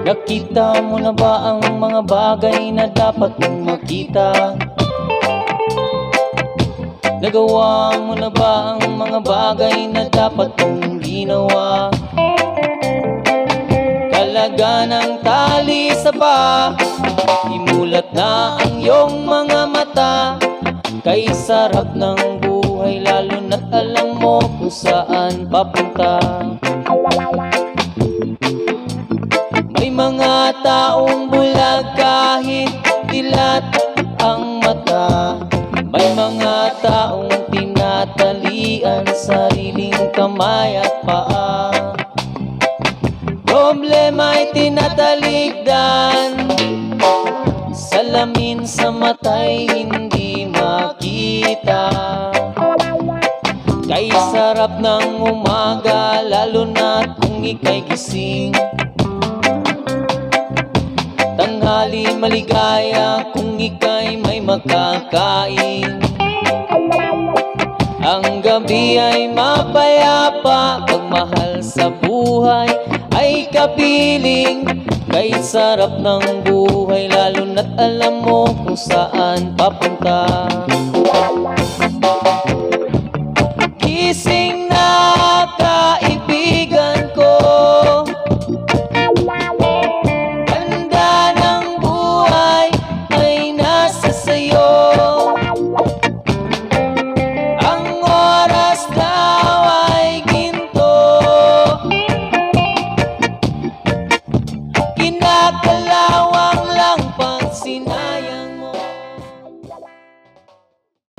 Nakita mo na ba ang mga bagay na dapat mong makita? Nagawa mo na ba ang mga bagay na dapat mong ginawa? Kalaga ng tali sa ba, imulat na ang iyong mga mata. Kay sarap ng buhay lalo na't alam mo kung saan papunta. May mga taong bulag kahit dilat ang mata. May mga taong tinatalian sariling kamay at paa. Problema'y tinatalikdan, salamin sa mata'y hindi makita. Kay sarap ng umaga lalo na't kung ika'y gising. Tanghali maligaya kung ika'y may makakain. Ang gabi ay mapayapa, pagmahal sa buhay ay kapiling. Kay sarap ng buhay lalo na't alam mo kung saan papunta. Gising na kaibigan ko, kinakal